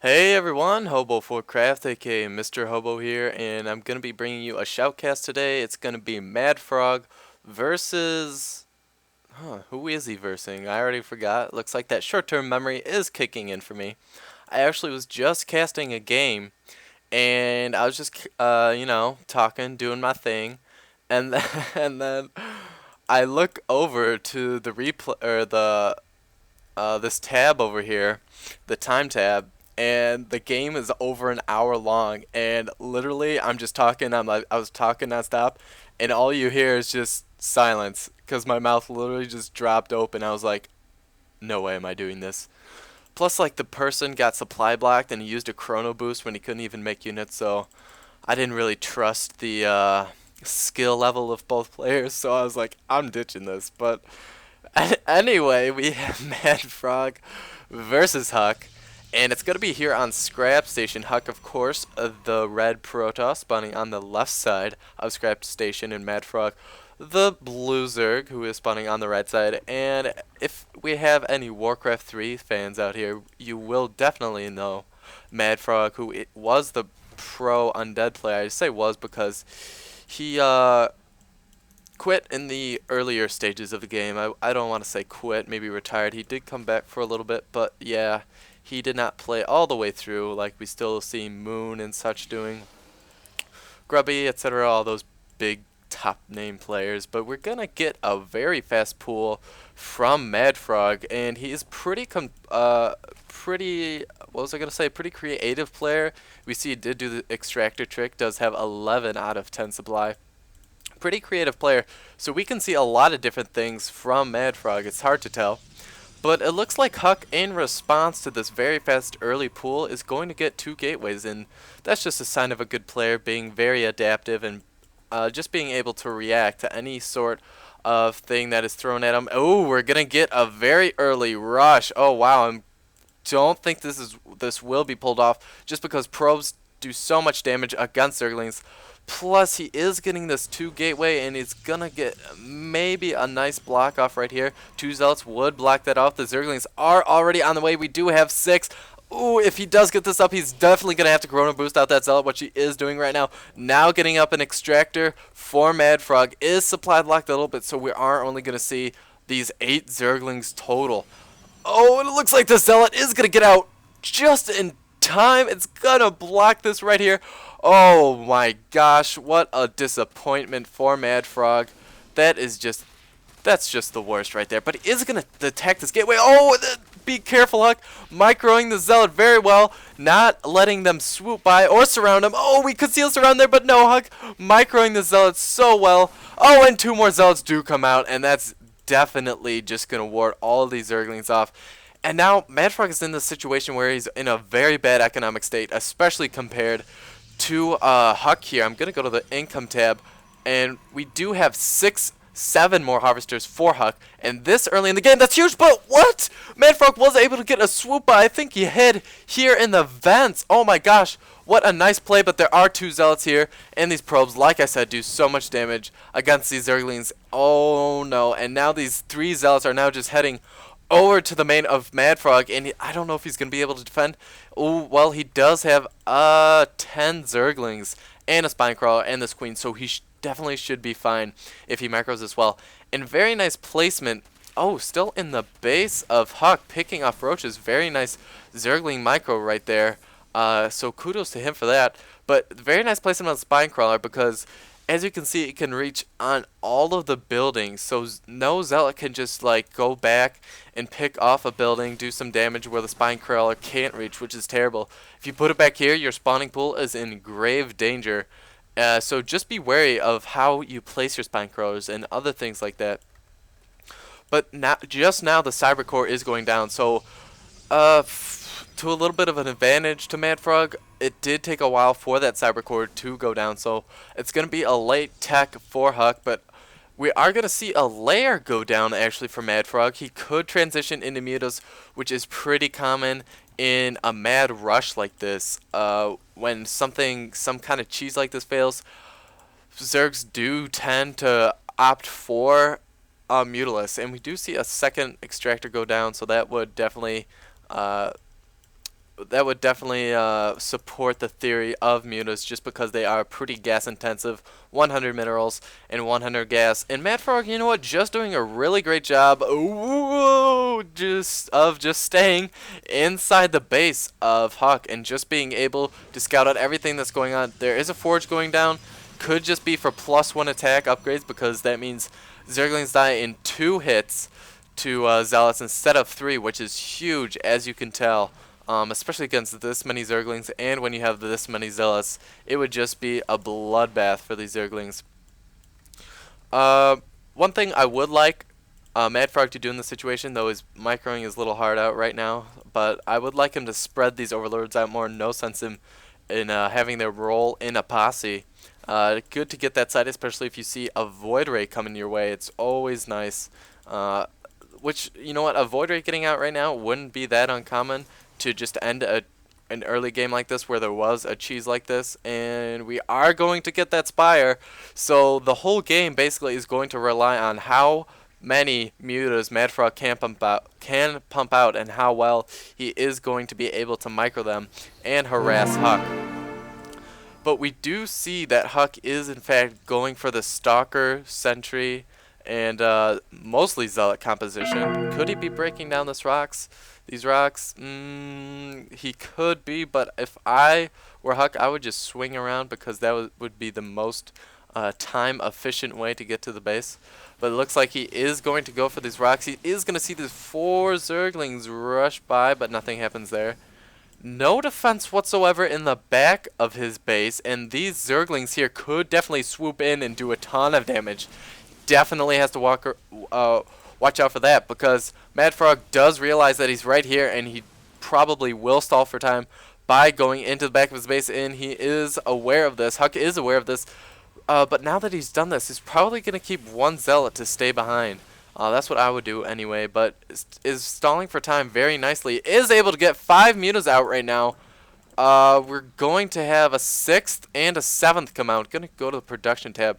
Hey everyone, Hobo4Craft, aka MrHobo here, and I'm gonna be bringing you a shoutcast today. It's gonna be Madfrog versus. Who is he versing? I already forgot. Looks like that short-term memory is kicking in for me. I actually was just casting a game, and I was just, talking, doing my thing, and then, and then I look over to the replay or this tab over here, the time tab, and the game is over an hour long. And literally, I'm just talking. I was talking nonstop, and all you hear is just silence because my mouth literally just dropped open. I was like, no way am I doing this. Plus, like the person got supply blocked and he used a chrono boost when he couldn't even make units, so I didn't really trust the skill level of both players. So I was like, I'm ditching this. But anyway, we have Mad Frog versus Huck, and it's going to be here on Scrap Station. Huck, of course, the red Protoss spawning on the left side of Scrap Station, and Mad Frog, the blue Zerg, who is spawning on the right side. And if we have any Warcraft 3 fans out here, you will definitely know Mad Frog, who it was the pro undead player. I say was because he quit in the earlier stages of the game. I don't want to say quit, maybe retired. He did come back for a little bit, but yeah, he did not play all the way through like we still see Moon and such doing. Grubby, etc., all those big top name players. But we're going to get a very fast pool from Madfrog, and he is pretty, what was I going to say, pretty creative player. We see he did do the extractor trick, does have 11 out of 10 supply. Pretty creative player, so we can see a lot of different things from Madfrog. It's hard to tell, but it looks like Huck, in response to this very fast early pool, is going to get 2 gateways, and that's just a sign of a good player being very adaptive and just being able to react to any sort of thing that is thrown at him. Oh, we're gonna get a very early rush. Oh wow, I don't think this will be pulled off just because probes do so much damage against Zerglings. Plus, he is getting this 2 gateway, and he's gonna get maybe a nice block off right here. 2 Zealots would block that off. The Zerglings are already on the way. We do have 6. Ooh, if he does get this up, he's definitely going to have to Chrono Boost out that Zealot, which he is doing right now. Now getting up an Extractor for Madfrog is supply blocked a little bit, so we are only going to see these 8 Zerglings total. Oh, and it looks like the Zealot is going to get out just in time. It's going to block this right here. Oh my gosh, what a disappointment for Madfrog. That's just the worst right there. But he is going to attack this gateway. Oh, be careful, Huck. Microing the Zealot very well. Not letting them swoop by or surround him. Oh, we could seal surround there, but no, Huck. Microing the Zealot so well. Oh, and 2 more Zealots do come out, and that's definitely just going to ward all of these Zerglings off. And now Madfrog is in this situation where he's in a very bad economic state, especially compared to Huck here. I'm going to go to the income tab, and we do have 7 more harvesters for Huck, and this early in the game, that's huge. But what? Madfrog was able to get a swoop by. I think he hid here in the vents. Oh my gosh, what a nice play. But there are 2 Zealots here, and these probes, like I said, do so much damage against these Zerglings. Oh no, and now these 3 Zealots are now just heading over to the main of Madfrog, and I don't know if he's going to be able to defend. Oh, well, he does have 10 Zerglings and a Spinecrawler and this Queen, so he definitely should be fine if he macros as well. And very nice placement. Oh, still in the base of Huck, picking off roaches. Very nice Zergling micro right there. So kudos to him for that. But very nice placement on the Spinecrawler because, as you can see, it can reach on all of the buildings, so no Zealot can just like go back and pick off a building, do some damage where the Spinecrawler can't reach, which is terrible. If you put it back here, your spawning pool is in grave danger. So just be wary of how you place your Spinecrawlers and other things like that. But just now the Cyber Core is going down, so to a little bit of an advantage to Madfrog. It did take a while for that Cyber Core to go down, so it's going to be a late tech for Huck, but we are going to see a layer go down actually for Madfrog. He could transition into mutas, which is pretty common in a mad rush like this. When some kind of cheese like this fails, Zergs do tend to opt for Mutalisk, and we do see a second extractor go down, so that would definitely that would definitely support the theory of mutas just because they are pretty gas intensive, 100 minerals and 100 gas. And Madfrog, you know what, just doing a really great job just staying inside the base of Huck and just being able to scout out everything that's going on. There is a forge going down, could just be for +1 attack upgrades because that means Zerglings die in 2 hits to Zealots instead of 3, which is huge, as you can tell, especially against this many Zerglings, and when you have this many Zealots, it would just be a bloodbath for these Zerglings. One thing I would like Madfrog to do in this situation, though, is microing is a little hard out right now, but I would like him to spread these overlords out more. No sense in having their role in a posse. Good to get that side, especially if you see a Void Ray coming your way. It's always nice. Which, you know what, a Void Ray getting out right now wouldn't be that uncommon to just end an early game like this where there was a cheese like this. And we are going to get that Spire. So the whole game basically is going to rely on how many mutas Madfrog can pump out and how well he is going to be able to micro them and harass Huck. But we do see that Huck is in fact going for the Stalker, Sentry, and mostly Zealot composition. Could he be breaking down these rocks? He could be, but if I were Huck, I would just swing around because that would be the most time-efficient way to get to the base. But it looks like he is going to go for these rocks. He is going to see these 4 Zerglings rush by, but nothing happens there. No defense whatsoever in the back of his base, and these Zerglings here could definitely swoop in and do a ton of damage. Definitely has to watch out for that because Madfrog does realize that he's right here, and he probably will stall for time by going into the back of his base, and he is aware of this. Huck is aware of this, but now that he's done this, he's probably going to keep 1 Zealot to stay behind. That's what I would do anyway, but is stalling for time very nicely. Is able to get 5 mutas out right now. We're going to have a 6th and a 7th come out. Going to go to the production tab.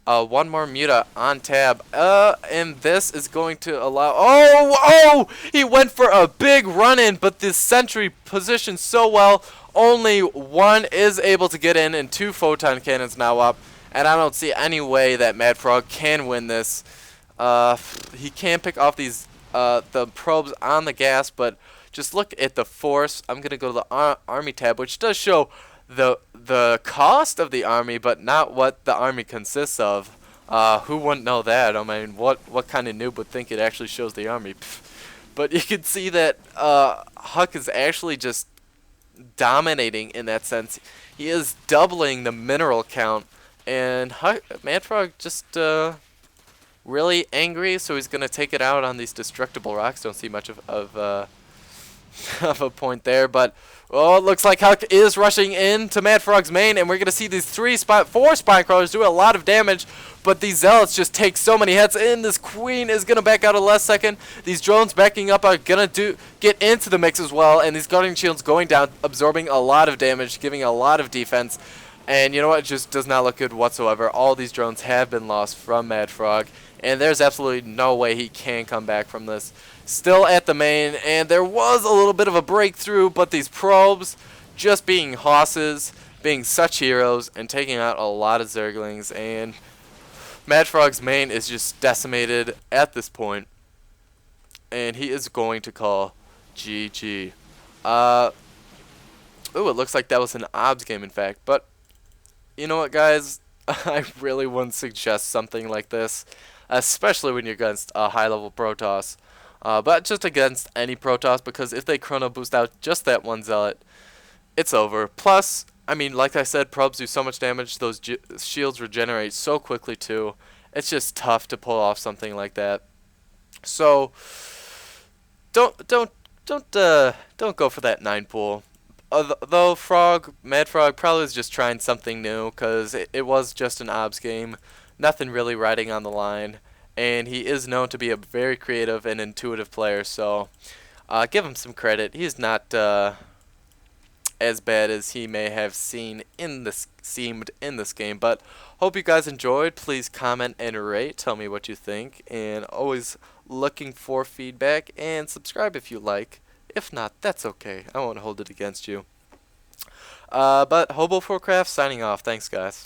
1 more muta on tab. And this is going to allow... Oh! He went for a big run-in, but this sentry positioned so well. Only 1 is able to get in, and 2 photon cannons now up. And I don't see any way that Madfrog can win this. He can pick off these the probes on the gas, but just look at the force. I'm gonna go to the army tab, which does show the cost of the army, but not what the army consists of. Who wouldn't know that? I mean, what kind of noob would think it actually shows the army? But you can see that Huck is actually just dominating in that sense. He is doubling the mineral count, and Madfrog just really angry, so he's gonna take it out on these destructible rocks. Don't see much of of a point there, but it looks like Huck is rushing into Madfrog's main, and we're gonna see these 4 spine crawlers do a lot of damage, but these Zealots just take so many hits, and this Queen is gonna back out a last second. These drones backing up are gonna get into the mix as well, and these guardian shields going down, absorbing a lot of damage, giving a lot of defense. And you know what? It just does not look good whatsoever. All these drones have been lost from Madfrog, and there's absolutely no way he can come back from this. Still at the main, and there was a little bit of a breakthrough, but these probes just being hosses, being such heroes, and taking out a lot of Zerglings, and Madfrog's main is just decimated at this point, and he is going to call GG. Ooh, it looks like that was an OBS game, in fact, but you know what, guys? I really wouldn't suggest something like this, especially when you're against a high-level Protoss. But just against any Protoss, because if they chrono boost out just that 1 Zealot, it's over. Plus, I mean, like I said, probes do so much damage. Those shields regenerate so quickly too. It's just tough to pull off something like that. So don't go for that 9 pool. Though Madfrog probably is just trying something new, because it was just an OBS game, nothing really riding on the line, and he is known to be a very creative and intuitive player, so give him some credit. He's not as bad as he may have seemed in this game, but hope you guys enjoyed. Please comment and rate, tell me what you think, and always looking for feedback, and subscribe if you like. If not, that's okay. I won't hold it against you. But Hobo4Craft signing off. Thanks, guys.